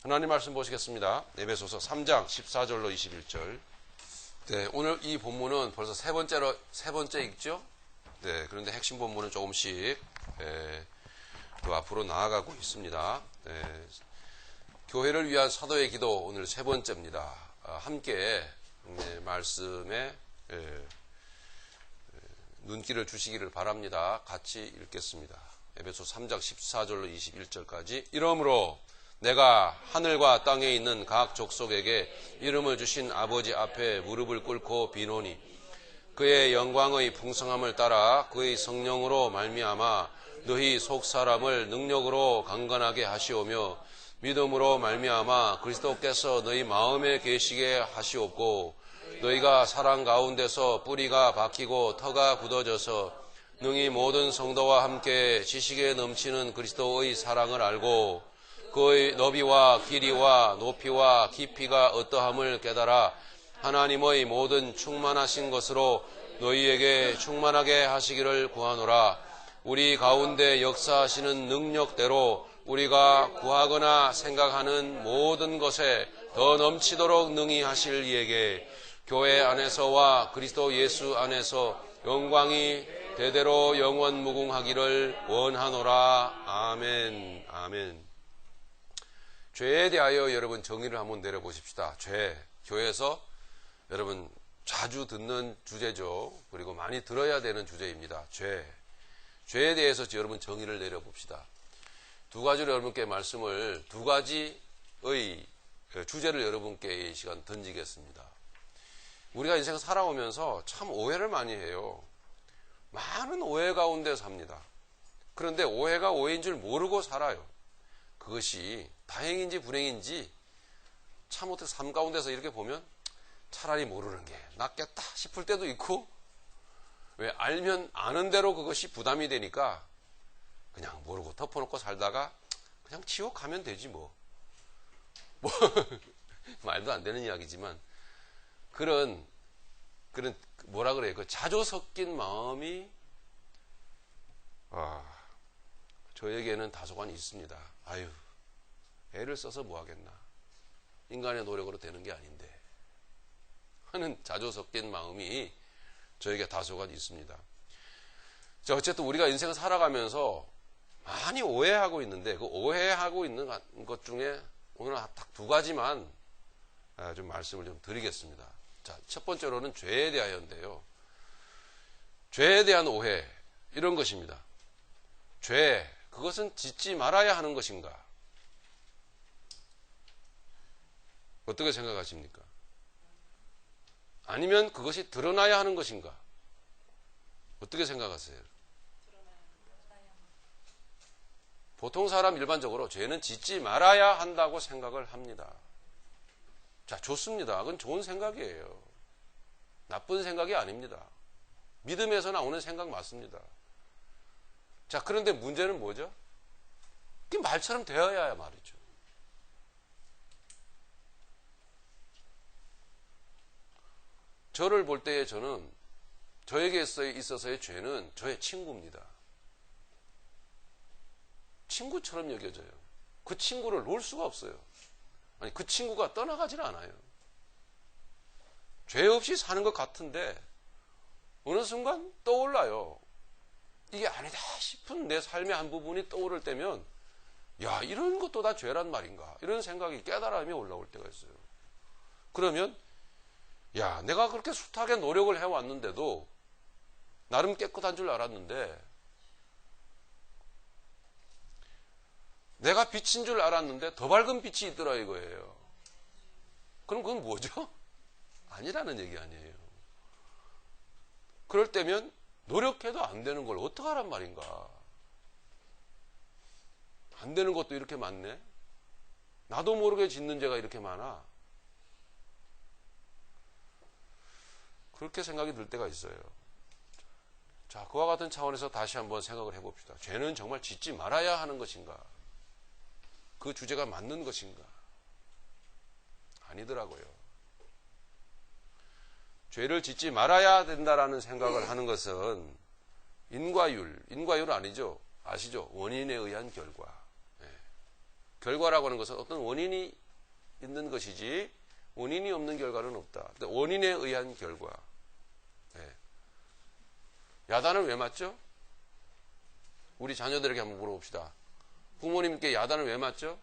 하나님 말씀 보시겠습니다. 에베소서 3장 14절로 21절. 네, 오늘 이 본문은 벌써 세 번째 읽죠? 네, 그런데 핵심 본문은 조금씩 더 앞으로 나아가고 있습니다. 네, 교회를 위한 사도의 기도 오늘 세 번째입니다. 함께 말씀에 눈길을 주시기를 바랍니다. 같이 읽겠습니다. 에베소 3장 14절로 21절까지. 이러므로 내가 하늘과 땅에 있는 각 족속에게 이름을 주신 아버지 앞에 무릎을 꿇고 비노니 그의 영광의 풍성함을 따라 그의 성령으로 말미암아 너희 속 사람을 능력으로 강건하게 하시오며 믿음으로 말미암아 그리스도께서 너희 마음에 계시게 하시옵고 너희가 사랑 가운데서 뿌리가 박히고 터가 굳어져서 능히 모든 성도와 함께 지식에 넘치는 그리스도의 사랑을 알고 그의 너비와 길이와 높이와 깊이가 어떠함을 깨달아 하나님의 모든 충만하신 것으로 너희에게 충만하게 하시기를 구하노라. 우리 가운데 역사하시는 능력대로 우리가 구하거나 생각하는 모든 것에 더 넘치도록 능히 하실 이에게 교회 안에서와 그리스도 예수 안에서 영광이 대대로 영원 무궁하기를 원하노라. 아멘. 아멘. 죄에 대하여 여러분 정의를 한번 내려보십시다. 죄, 교회에서 여러분 자주 듣는 주제죠. 그리고 많이 들어야 되는 주제입니다. 죄에 대해서 여러분 정의를 내려봅시다. 두 가지로 여러분께 말씀을, 두 가지의 주제를 여러분께 이 시간 던지겠습니다. 우리가 인생 살아오면서 참 오해를 많이 해요. 많은 오해 가운데 삽니다. 그런데 오해가 오해인 줄 모르고 살아요. 그것이 다행인지 불행인지 참 어떻게 삶 가운데서 이렇게 보면 차라리 모르는 게 낫겠다 싶을 때도 있고, 왜 알면 아는 대로 그것이 부담이 되니까 그냥 모르고 덮어놓고 살다가 그냥 지옥 가면 되지 뭐 말도 안 되는 이야기지만 그런 뭐라 그래요? 그 자조 섞인 마음이 저에게는 다소간 있습니다. 아유, 애를 써서 뭐 하겠나? 인간의 노력으로 되는 게 아닌데 하는 자조 섞인 마음이 저에게 다소간 있습니다. 자, 어쨌든 우리가 인생을 살아가면서 많이 오해하고 있는데 그 오해하고 있는 것 중에 오늘 딱 두 가지만 좀 말씀을 좀 드리겠습니다. 자, 첫 번째로는 죄에 대하여인데요. 죄에 대한 오해, 이런 것입니다. 죄, 그것은 짓지 말아야 하는 것인가? 어떻게 생각하십니까? 아니면 그것이 드러나야 하는 것인가? 어떻게 생각하세요? 보통 사람 일반적으로 죄는 짓지 말아야 한다고 생각을 합니다. 자, 좋습니다. 그건 좋은 생각이에요. 나쁜 생각이 아닙니다. 믿음에서 나오는 생각 맞습니다. 자, 그런데 문제는 뭐죠? 그게 말처럼 되어야 말이죠. 저를 볼 때에 저는 저에게 있어서의 죄는 저의 친구입니다. 친구처럼 여겨져요. 그 친구를 놓을 수가 없어요. 아니, 그 친구가 떠나가질 않아요. 죄 없이 사는 것 같은데 어느 순간 떠올라요. 이게 아니다 싶은 내 삶의 한 부분이 떠오를 때면 야, 이런 것도 다 죄란 말인가? 이런 생각이 깨달음이 올라올 때가 있어요. 그러면 야, 내가 그렇게 숱하게 노력을 해왔는데도 나름 깨끗한 줄 알았는데 내가 빛인 줄 알았는데 더 밝은 빛이 있더라 이거예요. 그럼 그건 뭐죠? 아니라는 얘기 아니에요. 그럴 때면 노력해도 안 되는 걸 어떡하란 말인가? 안 되는 것도 이렇게 많네? 나도 모르게 짓는 죄가 이렇게 많아? 그렇게 생각이 들 때가 있어요. 자, 그와 같은 차원에서 다시 한번 생각을 해봅시다. 죄는 정말 짓지 말아야 하는 것인가? 그 주제가 맞는 것인가? 아니더라고요. 죄를 짓지 말아야 된다라는 생각을 하는 것은 인과율 아니죠? 아시죠? 원인에 의한 결과. 결과라고 하는 것은 어떤 원인이 있는 것이지 원인이 없는 결과는 없다. 원인에 의한 결과. 네. 야단을 왜 맞죠? 우리 자녀들에게 한번 물어봅시다. 부모님께 야단을 왜 맞죠?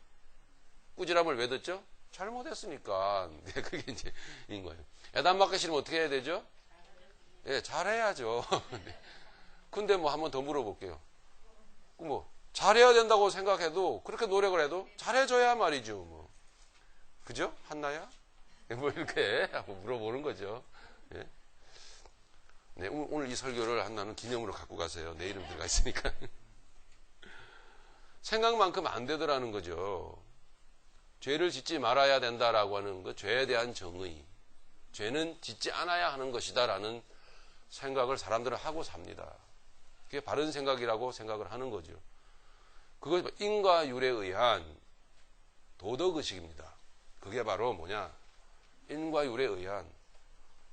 꾸지람을 왜 듣죠? 잘못했으니까. 네, 그게 이제 인 거예요. 야단 맞기 싫으면 어떻게 해야 되죠? 예, 잘해야죠. 근데 뭐 한번 더 물어볼게요. 뭐 잘해야 된다고 생각해도 그렇게 노력을 해도 잘해줘야 말이죠. 뭐 그죠? 한나야? 뭐 이렇게 한번 물어보는 거죠. 예. 네, 오늘 이 설교를 한나는 기념으로 갖고 가세요. 내 이름 들어가 있으니까. 생각만큼 안 되더라는 거죠. 죄를 짓지 말아야 된다라고 하는 것, 죄에 대한 정의. 죄는 짓지 않아야 하는 것이다라는 생각을 사람들은 하고 삽니다. 그게 바른 생각이라고 생각을 하는 거죠. 그것이 인과율에 의한 도덕의식입니다. 그게 바로 뭐냐? 인과율에 의한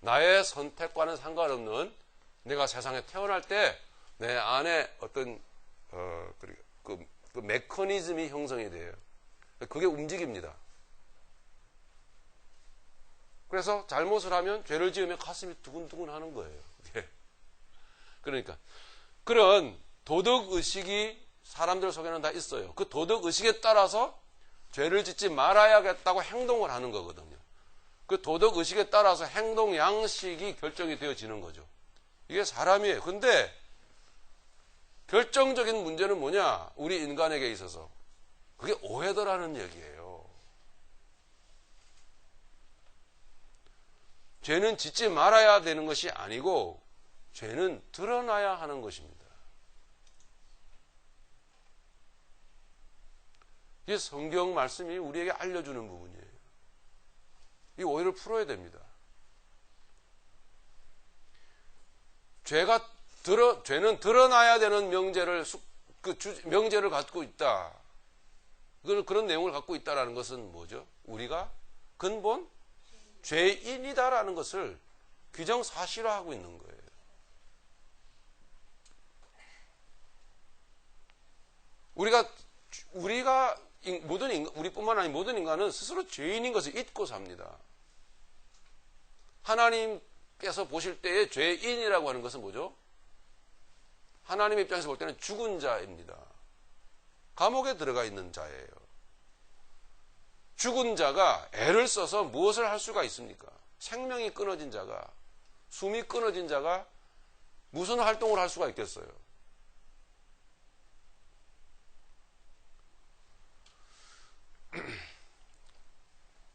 나의 선택과는 상관없는 내가 세상에 태어날 때 내 안에 어떤 그 메커니즘이 형성이 돼요. 그게 움직입니다. 그래서 잘못을 하면 죄를 지으면 가슴이 두근두근 하는 거예요. 그러니까 그런 도덕의식이 사람들 속에는 다 있어요. 그 도덕의식에 따라서 죄를 짓지 말아야겠다고 행동을 하는 거거든요. 그 도덕의식에 따라서 행동 양식이 결정이 되어지는 거죠. 이게 사람이에요. 근데 결정적인 문제는 뭐냐? 우리 인간에게 있어서 그게 오해더라는 얘기예요. 죄는 짓지 말아야 되는 것이 아니고 죄는 드러나야 하는 것입니다. 이 성경 말씀이 우리에게 알려주는 부분이에요. 이 오해를 풀어야 됩니다. 죄는 드러나야 되는 명제를 갖고 있다. 그런 내용을 갖고 있다는 것은 뭐죠? 우리가 근본 죄인이다라는 것을 규정사실화하고 있는 거예요. 우리뿐만 아니라 모든 인간은 스스로 죄인인 것을 잊고 삽니다. 하나님께서 보실 때의 죄인이라고 하는 것은 뭐죠? 하나님 입장에서 볼 때는 죽은 자입니다. 감옥에 들어가 있는 자예요. 죽은 자가 애를 써서 무엇을 할 수가 있습니까? 생명이 끊어진 자가, 숨이 끊어진 자가 무슨 활동을 할 수가 있겠어요?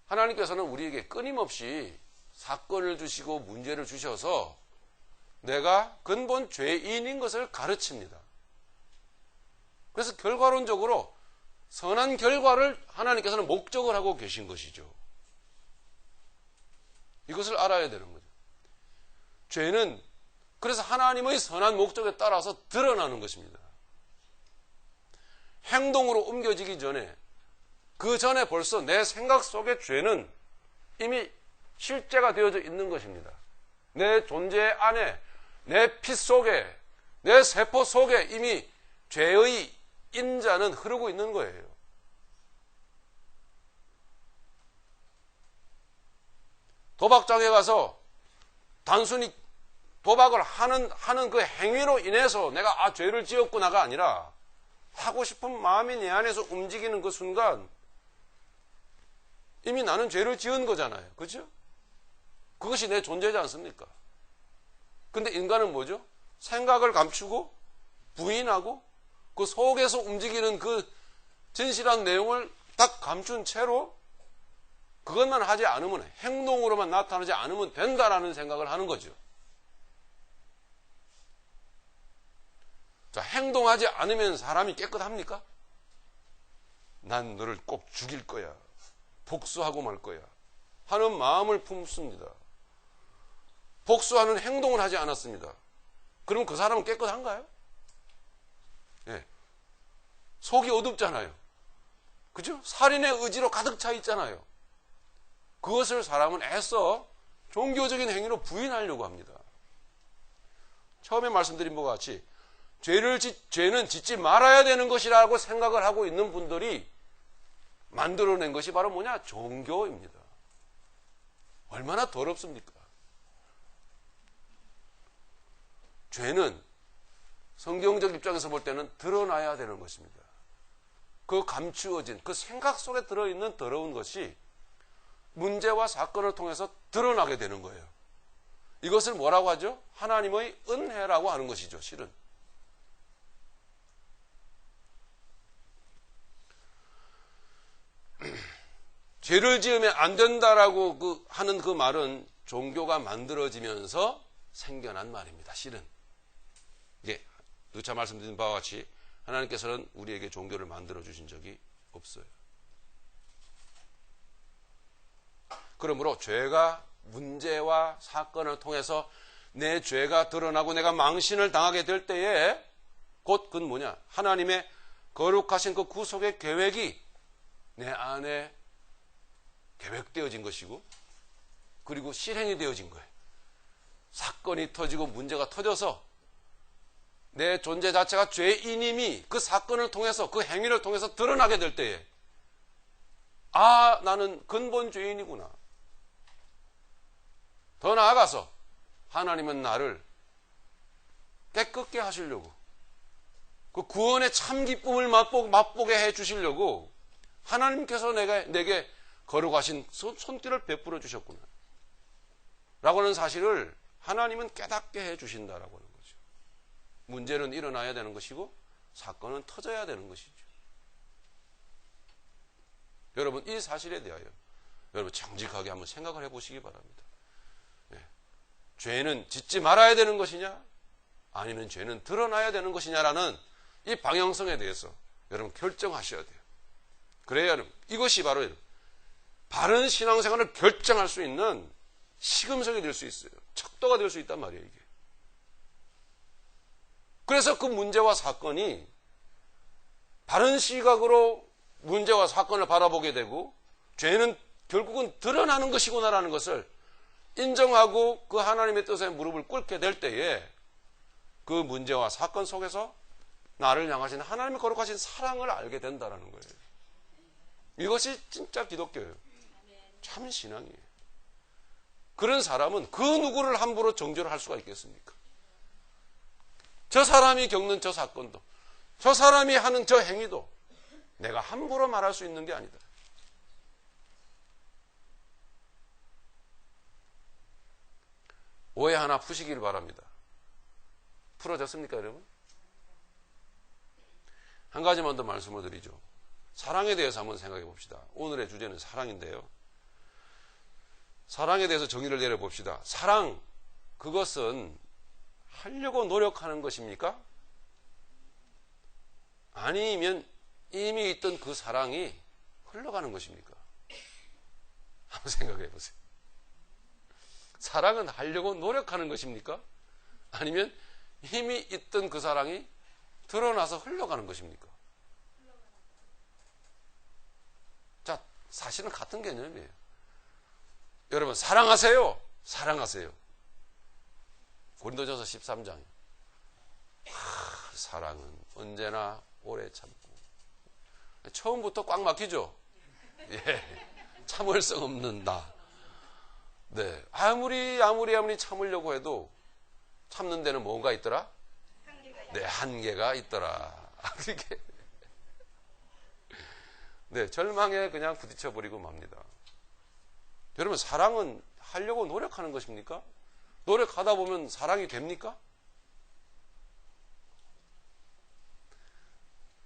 하나님께서는 우리에게 끊임없이 사건을 주시고 문제를 주셔서 내가 근본 죄인인 것을 가르칩니다. 그래서 결과론적으로 선한 결과를 하나님께서는 목적을 하고 계신 것이죠. 이것을 알아야 되는 거죠. 죄는 그래서 하나님의 선한 목적에 따라서 드러나는 것입니다. 행동으로 옮겨지기 전에 그 전에 벌써 내 생각 속의 죄는 이미 실제가 되어져 있는 것입니다. 내 존재 안에, 내 피 속에, 내 세포 속에 이미 죄의 인자는 흐르고 있는 거예요. 도박장에 가서 단순히 도박을 하는 그 행위로 인해서 내가 죄를 지었구나가 아니라 하고 싶은 마음이 내 안에서 움직이는 그 순간 이미 나는 죄를 지은 거잖아요. 그렇죠? 그것이 내 존재지 않습니까? 근데 인간은 뭐죠? 생각을 감추고 부인하고 그 속에서 움직이는 그 진실한 내용을 딱 감춘 채로 그것만 하지 않으면, 행동으로만 나타나지 않으면 된다라는 생각을 하는 거죠. 자, 행동하지 않으면 사람이 깨끗합니까? 난 너를 꼭 죽일 거야. 복수하고 말 거야. 하는 마음을 품습니다. 복수하는 행동을 하지 않았습니다. 그럼 그 사람은 깨끗한가요? 예. 속이 어둡잖아요. 그죠? 살인의 의지로 가득 차 있잖아요. 그것을 사람은 애써 종교적인 행위로 부인하려고 합니다. 처음에 말씀드린 바와 같이 죄는 짓지 말아야 되는 것이라고 생각을 하고 있는 분들이 만들어낸 것이 바로 뭐냐? 종교입니다. 얼마나 더럽습니까? 죄는 성경적 입장에서 볼 때는 드러나야 되는 것입니다. 그 감추어진 그 생각 속에 들어있는 더러운 것이 문제와 사건을 통해서 드러나게 되는 거예요. 이것을 뭐라고 하죠? 하나님의 은혜라고 하는 것이죠, 실은. 죄를 지으면 안 된다라고 하는 그 말은 종교가 만들어지면서 생겨난 말입니다, 실은. 예, 누차 말씀드린 바와 같이 하나님께서는 우리에게 종교를 만들어 주신 적이 없어요. 그러므로 죄가 문제와 사건을 통해서 내 죄가 드러나고 내가 망신을 당하게 될 때에 곧 그건 뭐냐? 하나님의 거룩하신 그 구속의 계획이 내 안에 계획되어진 것이고 그리고 실행이 되어진 거예요. 사건이 터지고 문제가 터져서 내 존재 자체가 죄인임이 그 사건을 통해서 그 행위를 통해서 드러나게 될 때에 아, 나는 근본 죄인이구나. 더 나아가서 하나님은 나를 깨끗게 하시려고 그 구원의 참 기쁨을 맛보게 해 주시려고 하나님께서 내게 거룩하신 손길을 베풀어 주셨구나 라고 하는 사실을 하나님은 깨닫게 해 주신다라고 하는 거죠. 문제는 일어나야 되는 것이고 사건은 터져야 되는 것이죠. 여러분 이 사실에 대하여 여러분 정직하게 한번 생각을 해보시기 바랍니다. 네. 죄는 짓지 말아야 되는 것이냐 아니면 죄는 드러나야 되는 것이냐라는 이 방향성에 대해서 여러분 결정하셔야 돼요. 그래야 여러분 이것이 바로 여러분 바른 신앙생활을 결정할 수 있는 시금석이 될 수 있어요. 척도가 될 수 있단 말이에요, 이게. 그래서 그 문제와 사건이 바른 시각으로 문제와 사건을 바라보게 되고 죄는 결국은 드러나는 것이구나라는 것을 인정하고 그 하나님의 뜻에 무릎을 꿇게 될 때에 그 문제와 사건 속에서 나를 향하신 하나님의 거룩하신 사랑을 알게 된다는 거예요. 이것이 진짜 기독교예요. 참 신앙이에요. 그런 사람은 그 누구를 함부로 정죄를 할 수가 있겠습니까? 저 사람이 겪는 저 사건도 저 사람이 하는 저 행위도 내가 함부로 말할 수 있는 게 아니다. 오해 하나 푸시길 바랍니다. 풀어졌습니까, 여러분? 한 가지만 더 말씀을 드리죠. 사랑에 대해서 한번 생각해 봅시다. 오늘의 주제는 사랑인데요. 사랑에 대해서 정의를 내려봅시다. 사랑, 그것은 하려고 노력하는 것입니까? 아니면 이미 있던 그 사랑이 흘러가는 것입니까? 한번 생각해 보세요. 사랑은 하려고 노력하는 것입니까? 아니면 이미 있던 그 사랑이 드러나서 흘러가는 것입니까? 자, 사실은 같은 개념이에요. 여러분, 사랑하세요. 사랑하세요. 고린도전서 13장. 사랑은 언제나 오래 참고. 처음부터 꽉 막히죠? 예. 참을성 없는 나. 네. 아무리 참으려고 해도 참는 데는 뭔가 있더라? 네, 한계가 있더라. 이렇게. 네, 절망에 그냥 부딪혀버리고 맙니다. 여러분, 사랑은 하려고 노력하는 것입니까? 노력하다 보면 사랑이 됩니까?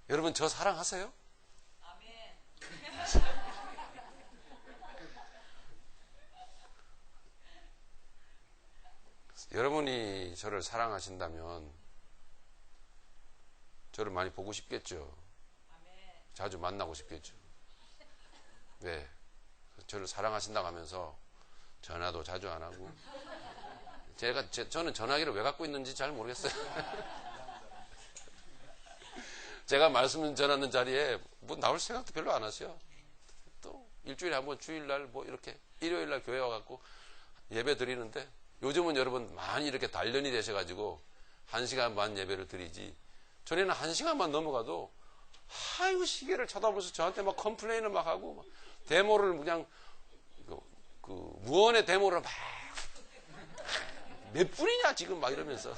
여러분, 저 사랑하세요? 아멘. 여러분이 저를 사랑하신다면 저를 많이 보고 싶겠죠. 자주 만나고 싶겠죠. 네. 저를 사랑하신다고 하면서 전화도 자주 안 하고 저는 전화기를 왜 갖고 있는지 잘 모르겠어요. 제가 말씀 전하는 자리에 뭐 나올 생각도 별로 안 하세요. 또 일주일에 한 번 주일날 뭐 이렇게 일요일날 교회 와갖고 예배 드리는데 요즘은 여러분 많이 이렇게 단련이 되셔가지고 1시간 반 예배를 드리지 전에는 1시간만 넘어가도 아이고, 시계를 쳐다보면서 저한테 막 컴플레인을 막 하고, 막 데모를 그냥, 무언의 데모를 막, 몇 분이냐, 지금 막 이러면서.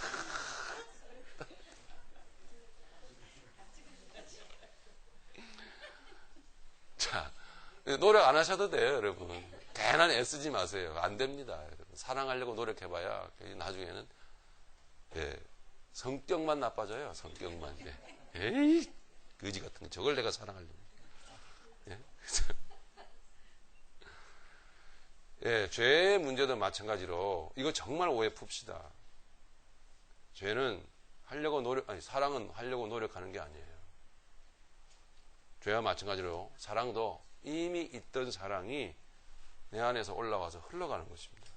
자, 노력 안 하셔도 돼요, 여러분. 괜한 애쓰지 마세요. 안 됩니다. 여러분. 사랑하려고 노력해봐야 나중에는 성격만 나빠져요. 성격만. 에이, 거지 같은 거. 저걸 내가 사랑하려고. 죄의 문제도 마찬가지로 이거 정말 오해 풉시다. 죄는 사랑은 하려고 노력하는 게 아니에요. 죄와 마찬가지로 사랑도 이미 있던 사랑이 내 안에서 올라와서 흘러가는 것입니다.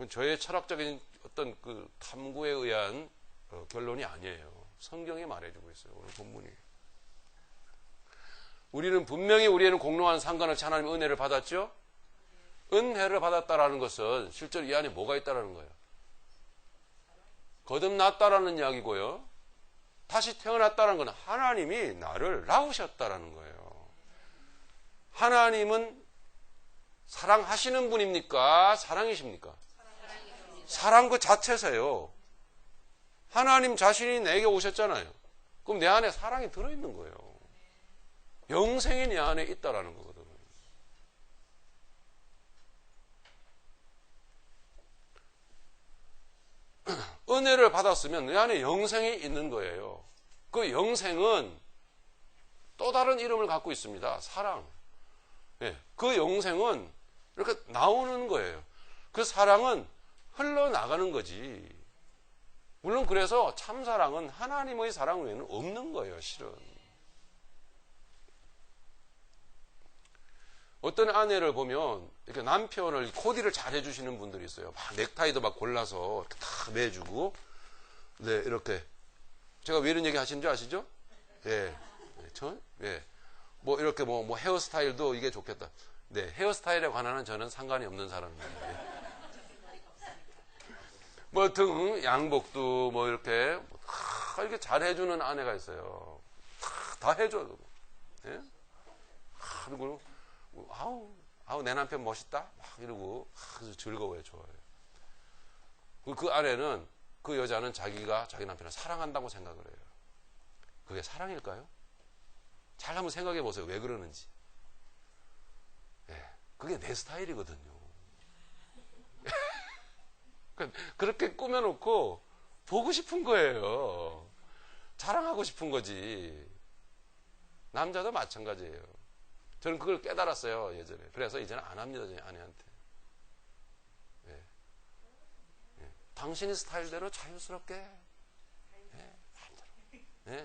저의 철학적인 어떤 그 탐구에 의한 결론이 아니에요. 성경이 말해주고 있어요. 오늘 본문이. 우리는 분명히 우리에는 공로한 상관없이 하나님의 은혜를 받았죠? 은혜를 받았다라는 것은 실제로 이 안에 뭐가 있다라는 거예요? 거듭났다라는 이야기고요. 다시 태어났다는 건 하나님이 나를 낳으셨다라는 거예요. 하나님은 사랑하시는 분입니까? 사랑이십니까? 사랑 그 자체세요. 하나님 자신이 내게 오셨잖아요. 그럼 내 안에 사랑이 들어있는 거예요. 영생이 내 안에 있다라는 거거든요. 은혜를 받았으면 내 안에 영생이 있는 거예요. 그 영생은 또 다른 이름을 갖고 있습니다. 사랑. 그 영생은 이렇게 나오는 거예요. 그 사랑은 흘러나가는 거지. 물론 그래서 참사랑은 하나님의 사랑 외에는 없는 거예요, 실은. 어떤 아내를 보면 이렇게 남편을 코디를 잘 해주시는 분들이 있어요. 막 넥타이도 막 골라서 이렇게 다 매주고, 네, 이렇게. 제가 왜 이런 얘기 하시는 줄 아시죠? 뭐 이렇게 뭐 헤어스타일도 이게 좋겠다. 네, 헤어스타일에 관한은 저는 상관이 없는 사람입니다. 뭐 등 양복도 뭐 이렇게 잘 해주는 아내가 있어요. 다 해줘. 예? 그리고 아우 내 남편 멋있다 막 이러고 아주 즐거워요. 좋아요. 그 아내는 그 여자는 자기 남편을 사랑한다고 생각을 해요. 그게 사랑일까요? 잘 한번 생각해 보세요. 왜 그러는지. 그게 내 스타일이거든요. 그렇게 꾸며놓고 보고 싶은 거예요. 자랑하고 싶은 거지. 남자도 마찬가지예요. 저는 그걸 깨달았어요, 예전에. 그래서 이제는 안 합니다, 제 아내한테. 당신의 스타일대로 자유스럽게,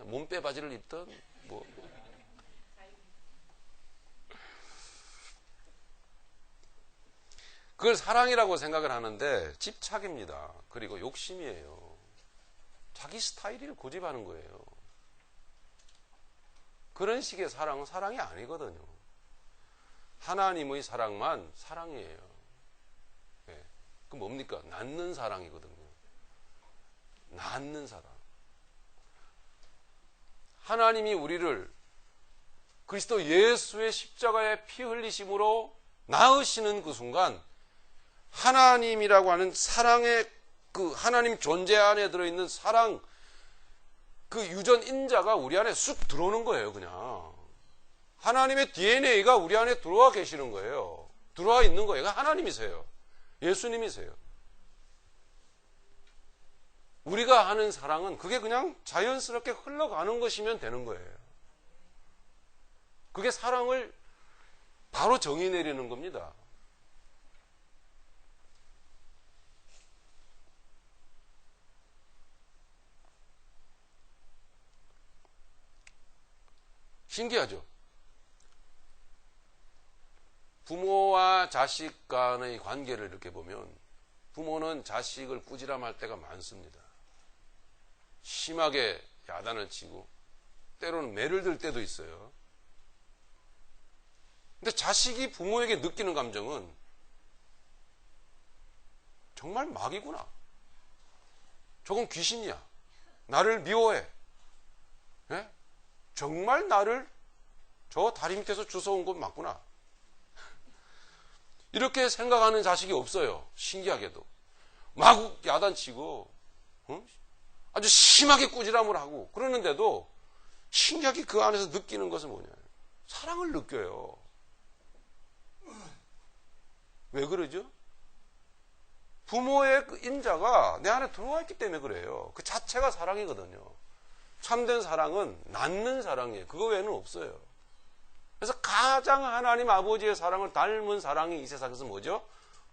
몸빼 바지를 입던, 뭐. 그걸 사랑이라고 생각을 하는데 집착입니다. 그리고 욕심이에요. 자기 스타일을 고집하는 거예요. 그런 식의 사랑은 사랑이 아니거든요. 하나님의 사랑만 사랑이에요. 그 뭡니까? 낳는 사랑이거든요. 낳는 사랑. 하나님이 우리를 그리스도 예수의 십자가의 피 흘리심으로 낳으시는 그 순간 하나님이라고 하는 사랑의 그 하나님 존재 안에 들어있는 사랑 그 유전 인자가 우리 안에 쑥 들어오는 거예요. 그냥 하나님의 DNA가 우리 안에 들어와 계시는 거예요. 들어와 있는 거예요. 하나님이세요. 예수님이세요. 우리가 하는 사랑은 그게 그냥 자연스럽게 흘러가는 것이면 되는 거예요. 그게 사랑을 바로 정의 내리는 겁니다. 신기하죠? 부모와 자식 간의 관계를 이렇게 보면 부모는 자식을 꾸지람할 때가 많습니다. 심하게 야단을 치고 때로는 매를 들 때도 있어요. 근데 자식이 부모에게 느끼는 감정은 정말 막이구나. 저건 귀신이야. 나를 미워해. 정말 나를 저 다리 밑에서 주워온 건 맞구나. 이렇게 생각하는 자식이 없어요. 신기하게도. 마구 야단치고 아주 심하게 꾸지람을 하고 그러는데도 신기하게 그 안에서 느끼는 것은 뭐냐. 사랑을 느껴요. 왜 그러죠? 부모의 그 인자가 내 안에 들어와 있기 때문에 그래요. 그 자체가 사랑이거든요. 참된 사랑은 낳는 사랑이에요. 그거 외에는 없어요. 그래서 가장 하나님 아버지의 사랑을 닮은 사랑이 이 세상에서 뭐죠?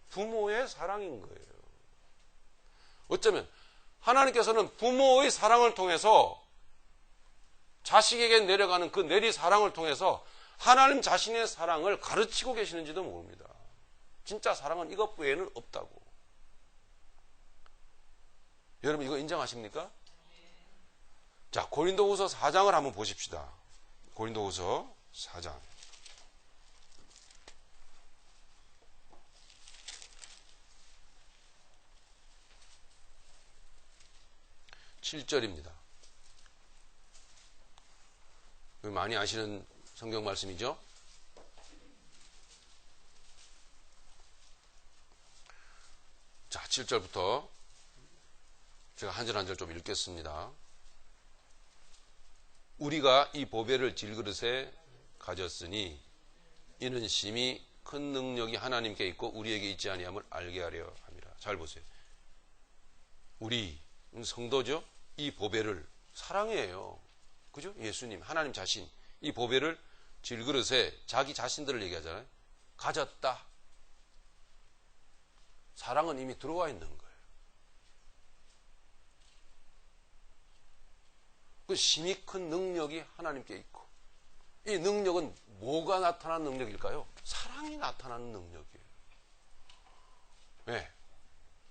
부모의 사랑인 거예요. 어쩌면 하나님께서는 부모의 사랑을 통해서 자식에게 내려가는 그 내리 사랑을 통해서 하나님 자신의 사랑을 가르치고 계시는지도 모릅니다. 진짜 사랑은 이것 외에는 없다고. 여러분 이거 인정하십니까? 자, 고린도후서 4장을 한번 보십시다. 고린도후서 4장. 7절입니다. 많이 아시는 성경 말씀이죠? 자, 7절부터 제가 한 절 한 절 좀 읽겠습니다. 우리가 이 보배를 질그릇에 가졌으니 이는 심히 큰 능력이 하나님께 있고 우리에게 있지 아니함을 알게 하려 함이라. 잘 보세요. 우리 성도죠? 이 보배를 사랑이에요. 그죠? 예수님, 하나님 자신 이 보배를 질그릇에 자기 자신들을 얘기하잖아요. 가졌다. 사랑은 이미 들어와 있는 거예요. 그 심히 큰 능력이 하나님께 있고 이 능력은 뭐가 나타나는 능력일까요? 사랑이 나타나는 능력이에요. 네.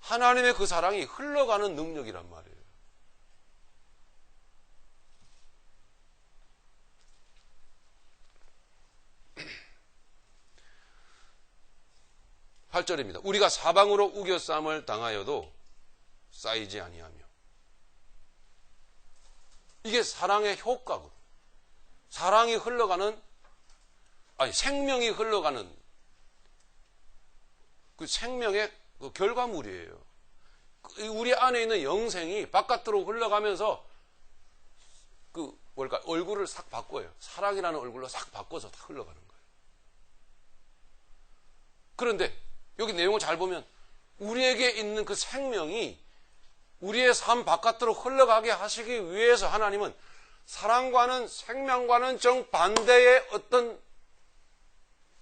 하나님의 그 사랑이 흘러가는 능력이란 말이에요. (8절입니다) 우리가 사방으로 우겨쌈을 당하여도 쌓이지 아니하며. 이게 사랑의 효과거든요. 사랑이 흘러가는, 생명이 흘러가는 그 생명의 그 결과물이에요. 우리 안에 있는 영생이 바깥으로 흘러가면서 얼굴을 싹 바꿔요. 사랑이라는 얼굴로 싹 바꿔서 다 흘러가는 거예요. 그런데 여기 내용을 잘 보면 우리에게 있는 그 생명이 우리의 삶 바깥으로 흘러가게 하시기 위해서 하나님은 사랑과는 생명과는 정반대의 어떤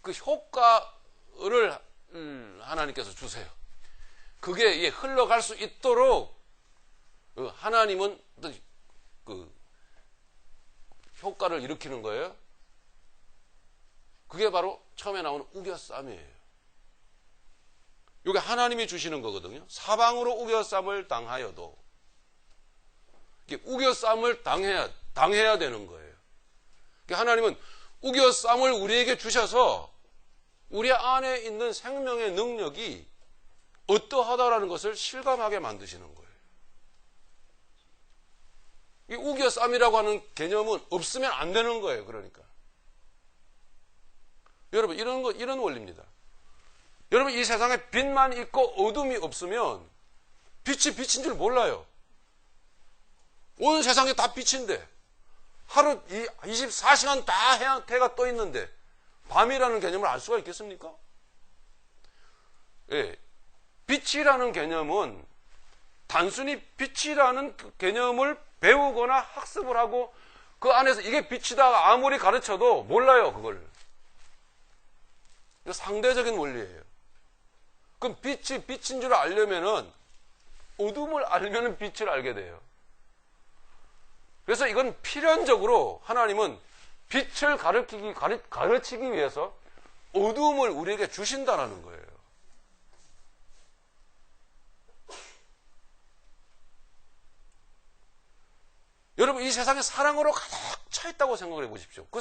그 효과를 하나님께서 주세요. 그게 흘러갈 수 있도록 하나님은 그 효과를 일으키는 거예요. 그게 바로 처음에 나오는 우겨쌈이에요. 이게 하나님이 주시는 거거든요. 사방으로 우겨쌈을 당하여도 우겨쌈을 당해야 되는 거예요. 하나님은 우겨쌈을 우리에게 주셔서 우리 안에 있는 생명의 능력이 어떠하다라는 것을 실감하게 만드시는 거예요. 이 우겨쌈이라고 하는 개념은 없으면 안 되는 거예요. 그러니까 여러분 이런 원리입니다. 여러분 이 세상에 빛만 있고 어둠이 없으면 빛이 빛인 줄 몰라요. 온 세상에 다 빛인데 하루 24시간 다 해가 떠 있는데 밤이라는 개념을 알 수가 있겠습니까? 예, 빛이라는 개념은 단순히 빛이라는 그 개념을 배우거나 학습을 하고 그 안에서 이게 빛이다 아무리 가르쳐도 몰라요. 그걸. 이거 상대적인 원리예요. 그럼 빛이 빛인 줄 알려면은 어둠을 알면은 빛을 알게 돼요. 그래서 이건 필연적으로 하나님은 빛을 가르치기 위해서 어둠을 우리에게 주신다라는 거예요. 여러분 이 세상에 사랑으로 가득 차 있다고 생각을 해보십시오. 그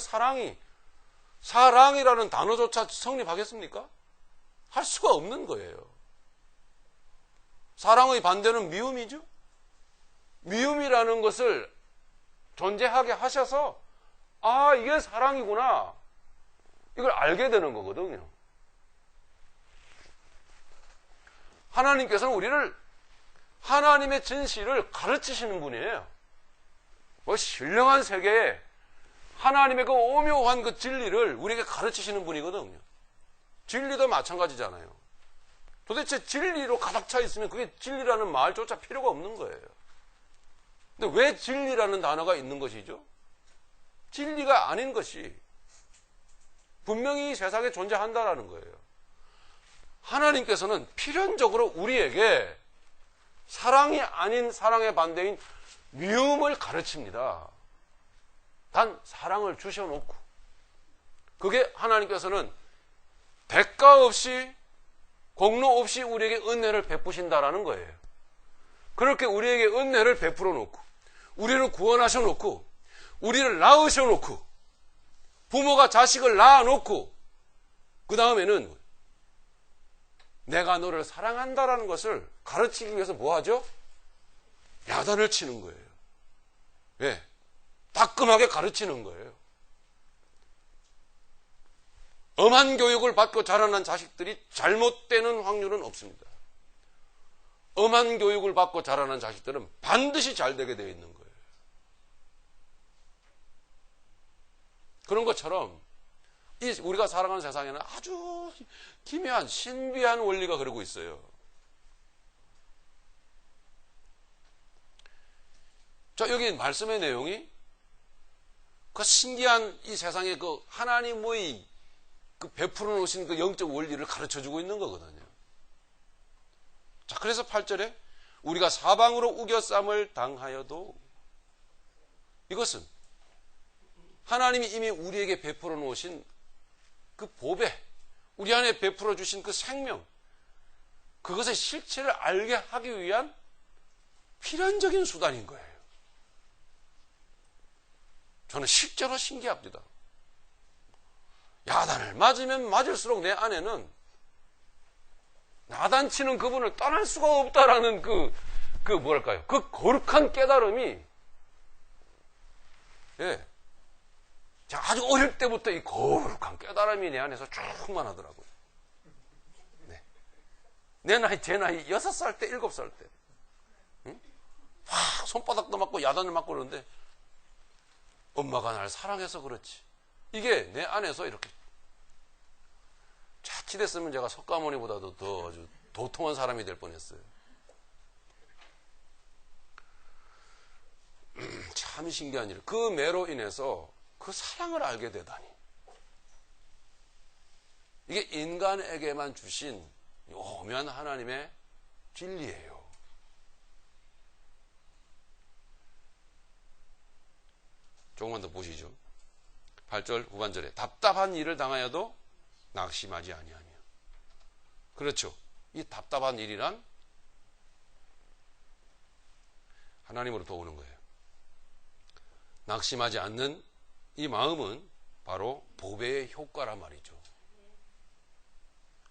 사랑이라는 단어조차 성립하겠습니까? 할 수가 없는 거예요. 사랑의 반대는 미움이죠. 미움이라는 것을 존재하게 하셔서 아, 이게 사랑이구나. 이걸 알게 되는 거거든요. 하나님께서는 우리를 하나님의 진실을 가르치시는 분이에요. 뭐 신령한 세계에 하나님의 그 오묘한 그 진리를 우리에게 가르치시는 분이거든요. 진리도 마찬가지잖아요. 도대체 진리로 가득 차 있으면 그게 진리라는 말조차 필요가 없는 거예요. 근데 왜 진리라는 단어가 있는 것이죠? 진리가 아닌 것이 분명히 세상에 존재한다라는 거예요. 하나님께서는 필연적으로 우리에게 사랑이 아닌 사랑의 반대인 미움을 가르칩니다. 단 사랑을 주셔놓고 그게 하나님께서는 대가 없이 공로 없이 우리에게 은혜를 베푸신다라는 거예요. 그렇게 우리에게 은혜를 베풀어 놓고 우리를 구원하셔 놓고 우리를 낳으셔 놓고 부모가 자식을 낳아 놓고 그 다음에는 내가 너를 사랑한다라는 것을 가르치기 위해서 뭐 하죠? 야단을 치는 거예요. 왜? 따끔하게 가르치는 거예요. 엄한 교육을 받고 자라난 자식들이 잘못되는 확률은 없습니다. 엄한 교육을 받고 자라난 자식들은 반드시 잘 되게 되어 있는 거예요. 그런 것처럼 우리가 살아가는 세상에는 아주 기묘한 신비한 원리가 그러고 있어요. 자, 여기 말씀의 내용이 그 신기한 이 세상에 그 하나님의 그 베풀어 놓으신 그 영적 원리를 가르쳐 주고 있는 거거든요. 자, 그래서 8절에 우리가 사방으로 우겨쌈을 당하여도 이것은 하나님이 이미 우리에게 베풀어 놓으신 그 보배, 우리 안에 베풀어 주신 그 생명, 그것의 실체를 알게 하기 위한 필연적인 수단인 거예요. 저는 실제로 신기합니다. 야단을 맞으면 맞을수록 내 안에는 나단치는 그분을 떠날 수가 없다라는 뭐랄까요? 그 거룩한 깨달음이, 예. 제가 아주 어릴 때부터 이 거룩한 깨달음이 내 안에서 충만하더라고요. 네. 내 나이, 제 나이 6살 때, 7살 때. 응? 확 손바닥도 맞고 야단을 맞고 그러는데 엄마가 날 사랑해서 그렇지. 이게 내 안에서 이렇게 자칫했으면 제가 석가모니보다도 더 아주 도통한 사람이 될 뻔했어요. 참 신기한 일. 그 매로 인해서 그 사랑을 알게 되다니. 이게 인간에게만 주신 오묘한 하나님의 진리예요. 조금만 더 보시죠. 8절 후반절에 답답한 일을 당하여도 낙심하지 아니하며. 그렇죠. 이 답답한 일이란 하나님으로부터 오는 거예요. 낙심하지 않는 이 마음은 바로 보배의 효과란 말이죠.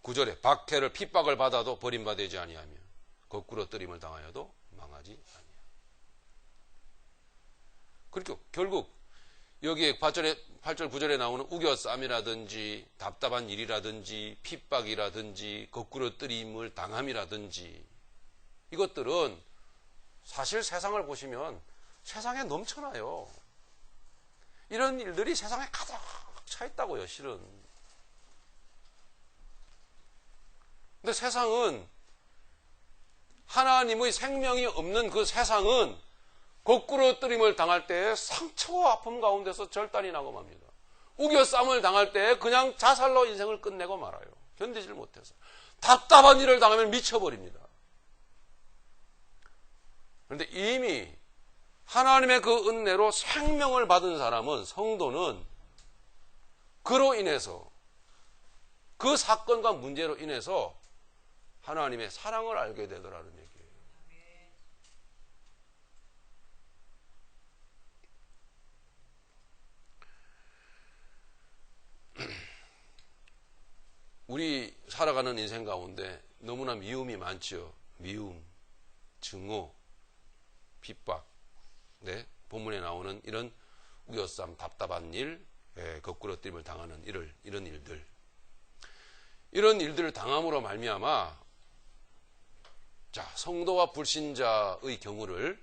9절에 박해를 핍박을 받아도 버림받지 아니하며 거꾸로 뜨림을 당하여도 망하지 아니하며. 그러니까 결국 여기에 8절 9절에 나오는 우겨쌈이라든지 답답한 일이라든지 핍박이라든지 거꾸로 뜨림을 당함이라든지 이것들은 사실 세상을 보시면 세상에 넘쳐나요. 이런 일들이 세상에 가득 차 있다고요, 실은. 근데 세상은 하나님의 생명이 없는 그 세상은 거꾸로 뜨림을 당할 때 상처와 아픔 가운데서 절단이 나고 맙니다. 우겨쌈을 당할 때 그냥 자살로 인생을 끝내고 말아요. 견디질 못해서. 답답한 일을 당하면 미쳐버립니다. 그런데 이미 하나님의 그 은혜로 생명을 받은 사람은, 성도는 그로 인해서, 그 사건과 문제로 인해서 하나님의 사랑을 알게 되더라는 얘기예요. 우리 살아가는 인생 가운데 너무나 미움이 많죠. 미움, 증오, 핍박. 네, 본문에 나오는 이런 우겨쌈, 답답한 일, 거꾸러뜨림을 당하는 이런 일들. 이런 일들을 당함으로 말미암아 자, 성도와 불신자의 경우를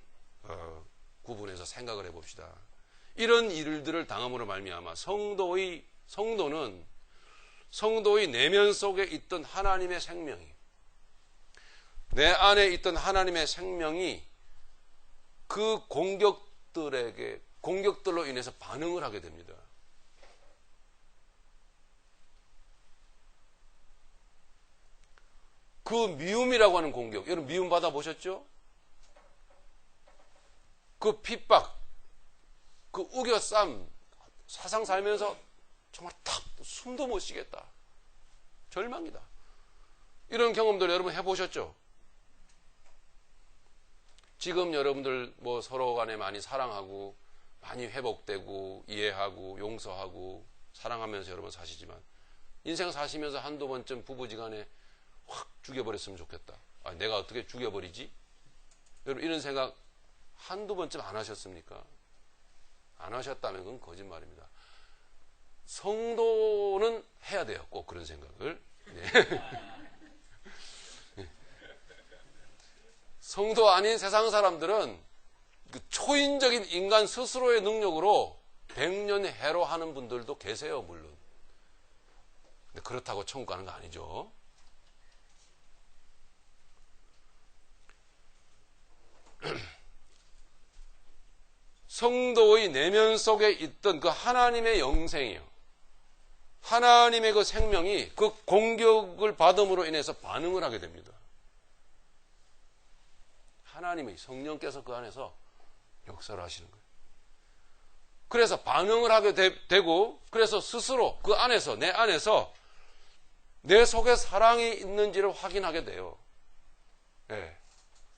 구분해서 생각을 해봅시다. 이런 일들을 당함으로 말미암아 성도는 성도의 내면 속에 있던 하나님의 생명이, 내 안에 있던 하나님의 생명이 그 공격들로 인해서 반응을 하게 됩니다. 그 미움이라고 하는 공격, 여러분 미움 받아보셨죠? 그 핍박, 그 우겨쌈, 세상 살면서 정말 탁 숨도 못 쉬겠다. 절망이다. 이런 경험들 여러분 해보셨죠? 지금 여러분들 뭐 서로 간에 많이 사랑하고 많이 회복되고 이해하고 용서하고 사랑하면서 여러분 사시지만 인생 사시면서 한두 번쯤 부부지간에 확 죽여버렸으면 좋겠다. 아, 내가 어떻게 죽여버리지? 여러분 이런 생각 한두 번쯤 안 하셨습니까? 안 하셨다면 그건 거짓말입니다. 성도는 해야 돼요. 꼭 그런 생각을. 네. 성도 아닌 세상 사람들은 그 초인적인 인간 스스로의 능력으로 백년해로 하는 분들도 계세요, 물론. 근데 그렇다고 천국 가는 거 아니죠. 성도의 내면 속에 있던 그 하나님의 영생이요, 하나님의 그 생명이 그 공격을 받음으로 인해서 반응을 하게 됩니다. 하나님의 성령께서 그 안에서 역사를 하시는 거예요. 그래서 반응을 하게 되고, 그래서 스스로 그 안에서, 내 안에서 내 속에 사랑이 있는지를 확인하게 돼요. 네.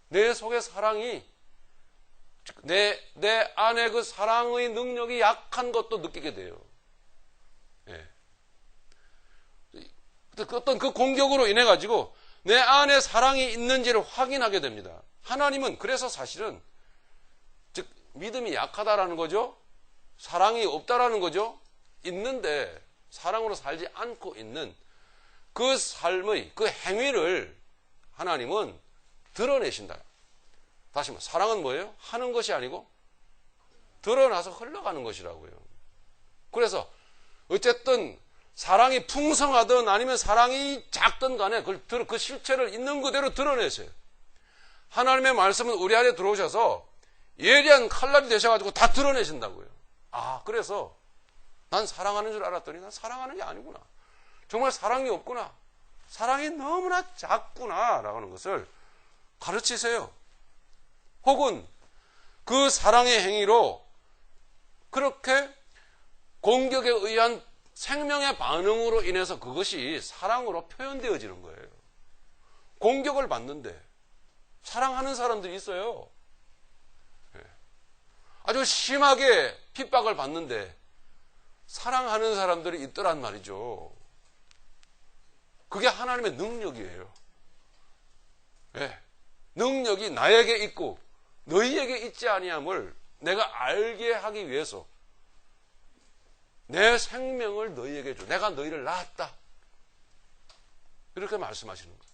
내 속에 사랑이, 내 안에 그 사랑의 능력이 약한 것도 느끼게 돼요. 네. 어떤 그 공격으로 인해 가지고 내 안에 사랑이 있는지를 확인하게 됩니다. 하나님은 그래서 사실은 즉 믿음이 약하다라는 거죠. 사랑이 없다라는 거죠. 있는데 사랑으로 살지 않고 있는 그 삶의 그 행위를 하나님은 드러내신다. 다시 말해 사랑은 뭐예요? 하는 것이 아니고 드러나서 흘러가는 것이라고요. 그래서 어쨌든 사랑이 풍성하든 아니면 사랑이 작든 간에 그 실체를 있는 그대로 드러내세요. 하나님의 말씀은 우리 안에 들어오셔서 예리한 칼날이 되셔가지고 다 드러내신다고요. 아, 그래서 난 사랑하는 줄 알았더니 난 사랑하는 게 아니구나. 정말 사랑이 없구나. 사랑이 너무나 작구나. 라고 하는 것을 가르치세요. 혹은 그 사랑의 행위로 그렇게 공격에 의한 생명의 반응으로 인해서 그것이 사랑으로 표현되어지는 거예요. 공격을 받는데 사랑하는 사람들이 있어요. 아주 심하게 핍박을 받는데 사랑하는 사람들이 있더란 말이죠. 그게 하나님의 능력이에요. 네. 능력이 나에게 있고 너희에게 있지 아니함을 내가 알게 하기 위해서 내 생명을 너희에게 줘. 내가 너희를 낳았다. 이렇게 말씀하시는 거예요.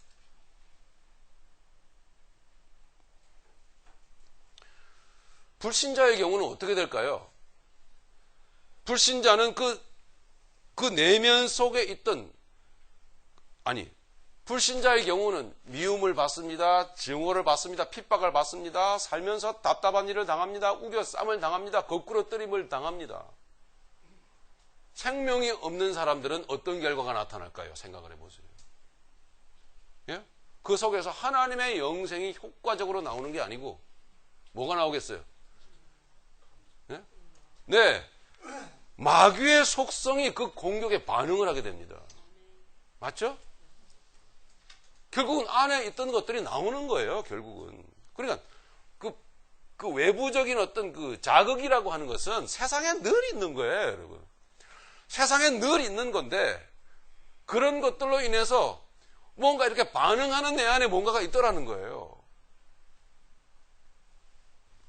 불신자의 경우는 어떻게 될까요? 불신자는 그 내면 속에 있던, 불신자의 경우는 미움을 받습니다. 증오를 받습니다. 핍박을 받습니다. 살면서 답답한 일을 당합니다. 우겨쌈을 당합니다. 거꾸러뜨림을 당합니다. 생명이 없는 사람들은 어떤 결과가 나타날까요? 생각을 해보세요. 예? 그 속에서 하나님의 영생이 효과적으로 나오는 게 아니고 뭐가 나오겠어요? 예? 네, 마귀의 속성이 그 공격에 반응을 하게 됩니다. 맞죠? 결국은 안에 있던 것들이 나오는 거예요, 결국은. 그러니까 그 외부적인 어떤 그 자극이라고 하는 것은 세상에 늘 있는 거예요, 여러분. 세상에 늘 있는 건데 그런 것들로 인해서 뭔가 이렇게 반응하는 내 안에 뭔가가 있더라는 거예요.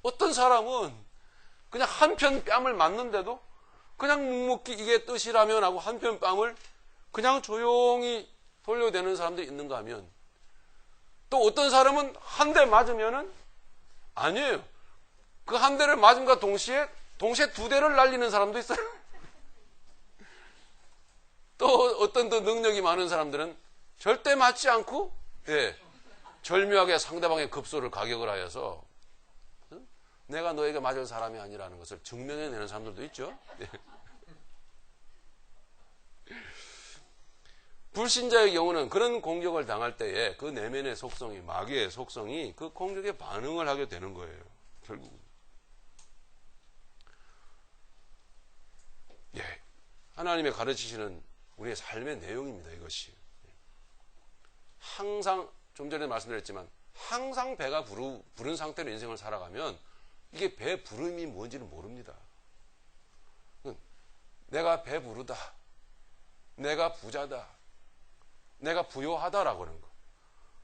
어떤 사람은 그냥 한편 뺨을 맞는데도 그냥 묵묵히 이게 뜻이라면 하고 한편 뺨을 그냥 조용히 돌려대는 사람들이 있는가 하면, 또 어떤 사람은 한 대 맞으면은 아니에요. 그 한 대를 맞음과 동시에 두 대를 날리는 사람도 있어요. 또 어떤 더 능력이 많은 사람들은 절대 맞지 않고, 절묘하게 상대방의 급소를 가격을 하여서 내가 너에게 맞을 사람이 아니라는 것을 증명해내는 사람들도 있죠. 불신자의 경우는 그런 공격을 당할 때에 그 내면의 속성이, 마귀의 속성이 그 공격에 반응을 하게 되는 거예요. 결국. 하나님의 가르치시는 우리의 삶의 내용입니다. 이것이. 항상, 좀 전에 말씀드렸지만 항상 배가 부른 상태로 인생을 살아가면 이게 배 부름이 뭔지는 모릅니다. 내가 배부르다, 내가 부자다, 내가 부요하다라고 하는 거.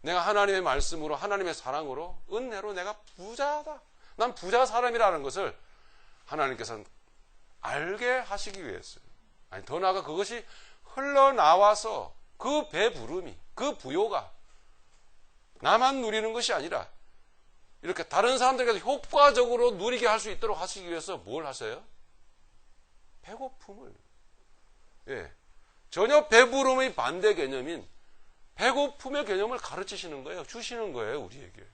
내가 하나님의 말씀으로, 하나님의 사랑으로, 은혜로 내가 부자다, 난 부자 사람이라는 것을 하나님께서는 알게 하시기 위해서요. 아니, 더 나아가 그것이 흘러나와서 그 배부름이, 그 부요가 나만 누리는 것이 아니라 이렇게 다른 사람들에게 효과적으로 누리게 할 수 있도록 하시기 위해서 뭘 하세요? 배고픔을. 전혀 배부름의 반대 개념인 배고픔의 개념을 가르치시는 거예요. 주시는 거예요, 우리에게.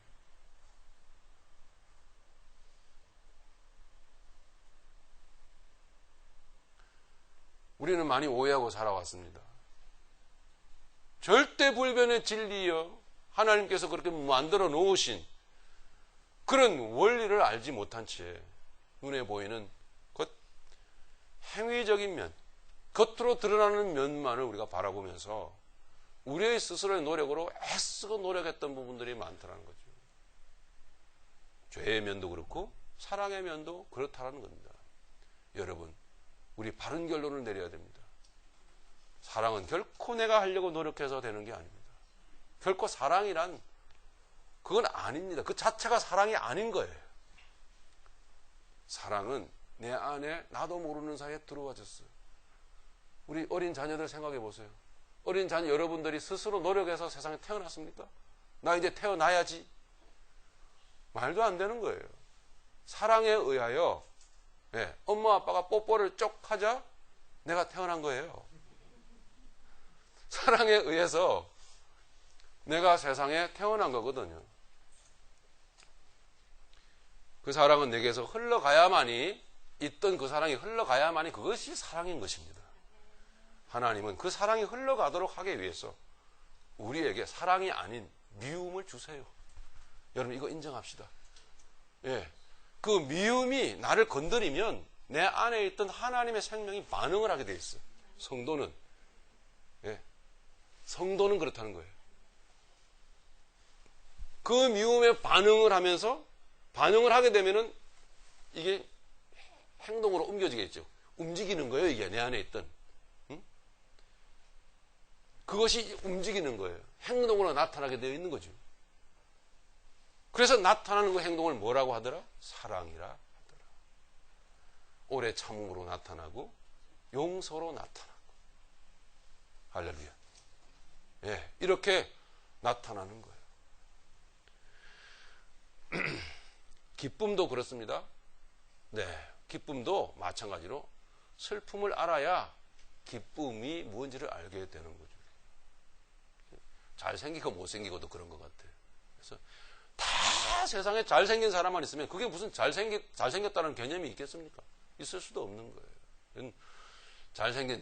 우리는 많이 오해하고 살아왔습니다. 절대불변의 진리여 하나님께서 그렇게 만들어 놓으신 그런 원리를 알지 못한 채 눈에 보이는 곧 행위적인 면, 겉으로 드러나는 면만을 우리가 바라보면서 우리의 스스로의 노력으로 애쓰고 노력했던 부분들이 많다는 거죠. 죄의 면도 그렇고 사랑의 면도 그렇다는 겁니다. 여러분, 우리 바른 결론을 내려야 됩니다. 사랑은 결코 내가 하려고 노력해서 되는 게 아닙니다. 결코 사랑이란 그건 아닙니다. 그 자체가 사랑이 아닌 거예요. 사랑은 내 안에 나도 모르는 사이에 들어와졌어요. 우리 어린 자녀들 생각해 보세요. 어린 자녀 여러분들이 스스로 노력해서 세상에 태어났습니까? 나 이제 태어나야지. 말도 안 되는 거예요. 사랑에 의하여 엄마 아빠가 뽀뽀를 쪽 하자 내가 태어난 거예요. 사랑에 의해서 내가 세상에 태어난 거거든요. 그 사랑은 내게서 흘러가야만이, 있던 그 사랑이 흘러가야만이 그것이 사랑인 것입니다. 하나님은 그 사랑이 흘러가도록 하기 위해서 우리에게 사랑이 아닌 미움을 주세요. 여러분, 이거 인정합시다. 그 미움이 나를 건드리면 내 안에 있던 하나님의 생명이 반응을 하게 돼 있어요. 성도는 그렇다는 거예요. 그 미움에 반응을 하면서, 반응을 하게 되면은 이게 행동으로 옮겨지겠죠. 움직이는 거예요, 이게 내 안에 있던. 그것이 움직이는 거예요. 행동으로 나타나게 되어 있는 거죠. 그래서 나타나는 그 행동을 뭐라고 하더라? 사랑이라 하더라. 오래 참음으로 나타나고 용서로 나타나고. 할렐루야. 이렇게 나타나는 거예요. 기쁨도 그렇습니다. 기쁨도 마찬가지로 슬픔을 알아야 기쁨이 뭔지를 알게 되는 거죠. 잘생기고 못생기고도 그런 것 같아요. 그래서 다 세상에 잘생긴 사람만 있으면 그게 무슨 잘생겼다는 개념이 있겠습니까? 있을 수도 없는 거예요.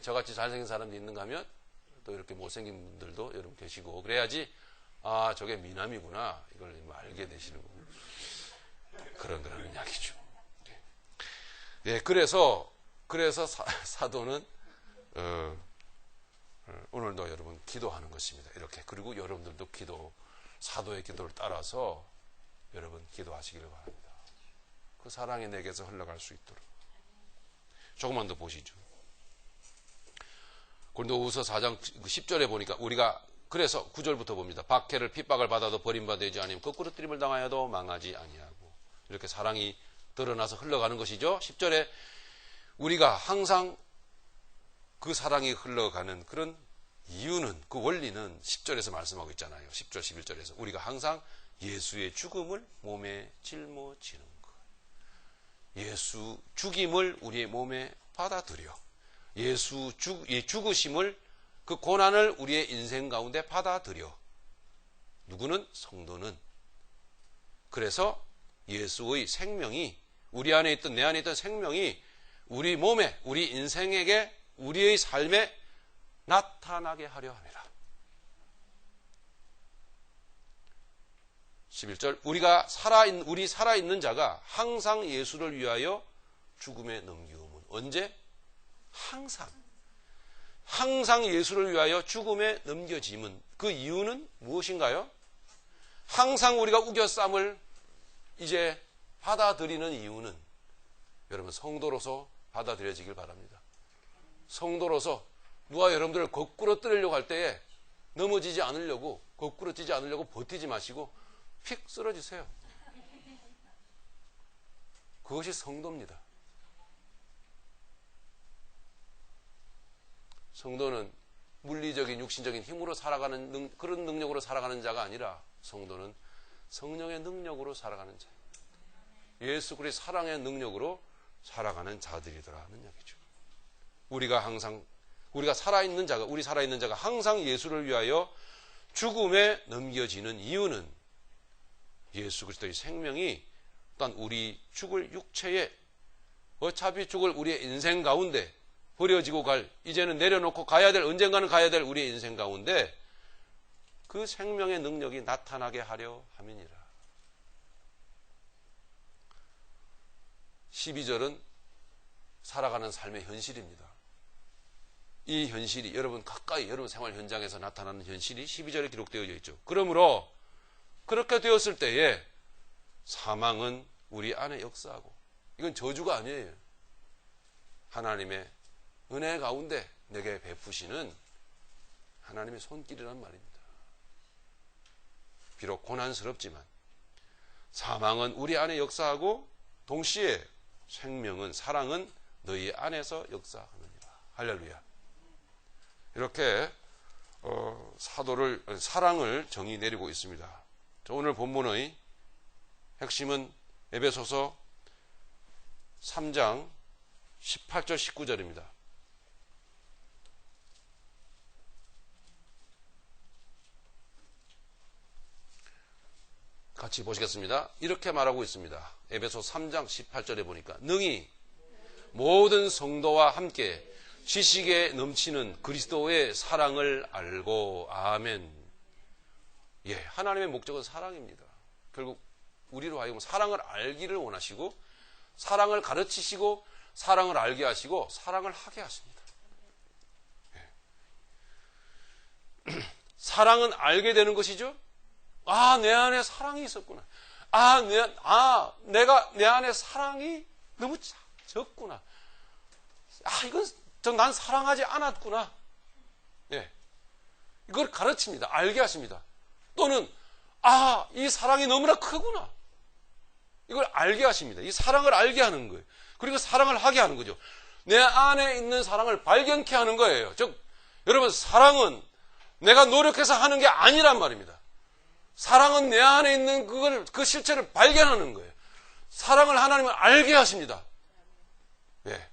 저같이 잘생긴 사람이 있는가 하면 또 이렇게 못생긴 분들도 여러분 계시고, 그래야지 저게 미남이구나 이걸 알게 되시는 거고. 그런 이야기죠. 그래서 사도는 오늘도 여러분 기도하는 것입니다. 이렇게. 그리고 여러분들도 사도의 기도를 따라서 여러분 기도하시기를 바랍니다. 그 사랑이 내게서 흘러갈 수 있도록. 조금만 더 보시죠. 고린도후서 4장 10절에 보니까 우리가 그래서 9절부터 봅니다. 박해를 핍박을 받아도 버림받지 아니하고 거꾸로뜨림을 당하여도 망하지 아니하고, 이렇게 사랑이 드러나서 흘러가는 것이죠. 10절에 우리가 항상 그 사랑이 흘러가는 그런 이유는, 그 원리는 10절에서 말씀하고 있잖아요. 10절, 11절에서 우리가 항상 예수의 죽음을 몸에 짊어지는 것. 예수 죽임을 우리의 몸에 받아들여 예수 죽으심을, 그 고난을 우리의 인생 가운데 받아들여. 누구는? 성도는. 그래서 예수의 생명이, 우리 안에 있던, 내 안에 있던 생명이 우리 몸에, 우리 인생에게, 우리의 삶에 나타나게 하려 합니다. 11절, 우리 살아있는 자가 항상 예수를 위하여 죽음에 넘기움은. 언제? 항상 예수를 위하여 죽음에 넘겨짐은. 그 이유는 무엇인가요? 항상 우리가 우겨쌈을 이제 받아들이는 이유는, 여러분, 성도로서 받아들여지길 바랍니다. 성도로서 누가 여러분들을 거꾸로 뜨려고 할 때에 넘어지지 않으려고, 거꾸로 뛰지 않으려고 버티지 마시고 픽 쓰러지세요. 그것이 성도입니다. 성도는 물리적인, 육신적인 힘으로 살아가는 그런 능력으로 살아가는 자가 아니라, 성도는 성령의 능력으로 살아가는 자, 예수 그리스도의 사랑의 능력으로 살아가는 자들이더라는 얘기죠. 우리 살아있는 자가 항상 예수를 위하여 죽음에 넘겨지는 이유는, 예수 그리스도의 생명이 또한 우리 죽을 육체에, 어차피 죽을 우리의 인생 가운데 버려지고 갈, 이제는 내려놓고 가야 될, 언젠가는 가야 될 우리의 인생 가운데 그 생명의 능력이 나타나게 하려 함이니라. 12절은 살아가는 삶의 현실입니다. 이 현실이 여러분 생활 현장에서 나타나는 현실이 12절에 기록되어 있죠. 그러므로 그렇게 되었을 때에 사망은 우리 안에 역사하고, 이건 저주가 아니에요. 하나님의 은혜 가운데 내게 베푸시는 하나님의 손길이란 말입니다. 비록 고난스럽지만 사망은 우리 안에 역사하고, 동시에 생명은, 사랑은 너희 안에서 역사하느니라. 할렐루야. 이렇게 사랑을 정의 내리고 있습니다. 오늘 본문의 핵심은 에베소서 3장 18절 19절입니다. 같이 보시겠습니다. 이렇게 말하고 있습니다. 에베소 3장 18절에 보니까 능히 모든 성도와 함께 지식에 넘치는 그리스도의 사랑을 알고. 아멘. 예, 하나님의 목적은 사랑입니다. 결국 우리로 하여금 사랑을 알기를 원하시고, 사랑을 가르치시고, 사랑을 알게 하시고, 사랑을 하게 하십니다. 예. 사랑은 알게 되는 것이죠. 내 안에 사랑이 있었구나. 내가 내 안에 사랑이 너무 적구나. 난 사랑하지 않았구나. 예. 이걸 가르칩니다. 알게 하십니다. 또는, 이 사랑이 너무나 크구나. 이걸 알게 하십니다. 이 사랑을 알게 하는 거예요. 그리고 사랑을 하게 하는 거죠. 내 안에 있는 사랑을 발견케 하는 거예요. 즉, 여러분, 사랑은 내가 노력해서 하는 게 아니란 말입니다. 사랑은 내 안에 있는 그 실체를 발견하는 거예요. 사랑을 하나님은 알게 하십니다. 예.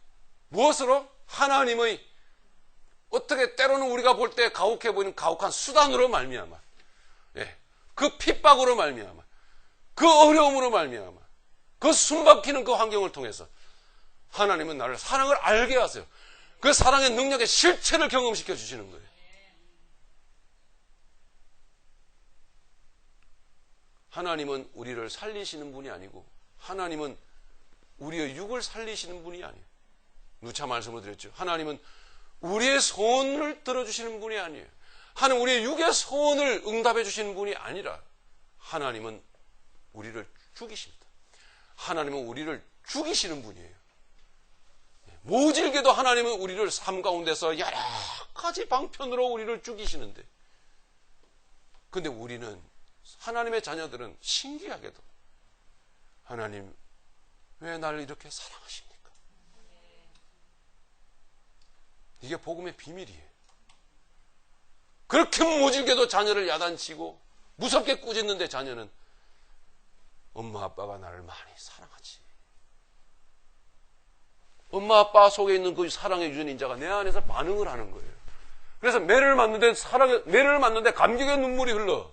무엇으로? 하나님의, 어떻게 때로는 우리가 볼 때 가혹해 보이는 가혹한 수단으로 말미암아, 예, 그 핍박으로 말미암아, 그 어려움으로 말미암아, 그 숨막히는 그 환경을 통해서 하나님은 나를 사랑을 알게 하세요. 그 사랑의 능력의 실체를 경험시켜 주시는 거예요. 하나님은 우리를 살리시는 분이 아니고, 하나님은 우리의 육을 살리시는 분이 아니에요. 누차 말씀을 드렸죠. 하나님은 우리의 소원을 들어주시는 분이 아니에요. 하나님 우리의 육의 소원을 응답해 주시는 분이 아니라, 하나님은 우리를 죽이십니다. 하나님은 우리를 죽이시는 분이에요. 모질게도 하나님은 우리를 삶 가운데서 여러 가지 방편으로 우리를 죽이시는데, 근데 우리는, 하나님의 자녀들은 신기하게도 하나님 왜 나를 이렇게 사랑하십니까? 이게 복음의 비밀이에요. 그렇게 모질게도 자녀를 야단치고 무섭게 꾸짖는데 자녀는 엄마 아빠가 나를 많이 사랑하지. 엄마 아빠 속에 있는 그 사랑해 주는 인자가 내 안에서 반응을 하는 거예요. 그래서 매를 맞는데 감격의 눈물이 흘러.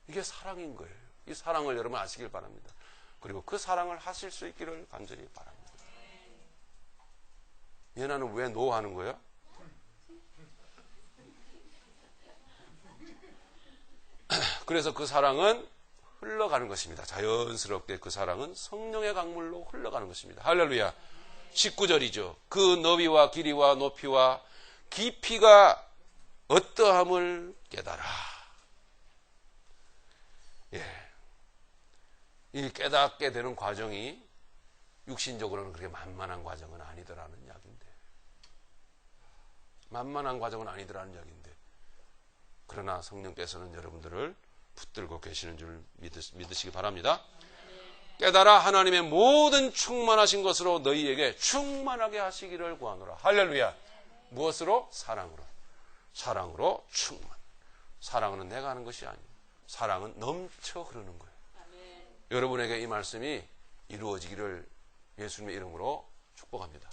이게 사랑인 거예요. 이 사랑을 여러분 아시길 바랍니다. 그리고 그 사랑을 하실 수 있기를 간절히 바랍니다. 얘나는 왜 노하는 거예요? 그래서 그 사랑은 흘러가는 것입니다. 자연스럽게 그 사랑은 성령의 강물로 흘러가는 것입니다. 할렐루야. 19절이죠. 그 너비와 길이와 높이와 깊이가 어떠함을 깨달아. 예. 이 깨닫게 되는 과정이 육신적으로는 그렇게 만만한 과정은 아니더라는 이야기인데. 만만한 과정은 아니더라는 이야기인데. 그러나 성령께서는 여러분들을 붙들고 계시는 줄 믿으시기 바랍니다. 깨달아 하나님의 모든 충만하신 것으로 너희에게 충만하게 하시기를 구하노라. 할렐루야. 무엇으로? 사랑으로. 사랑으로 충만. 사랑은 내가 하는 것이 아니에요. 사랑은 넘쳐 흐르는 거예요. 여러분에게 이 말씀이 이루어지기를 예수님의 이름으로 축복합니다.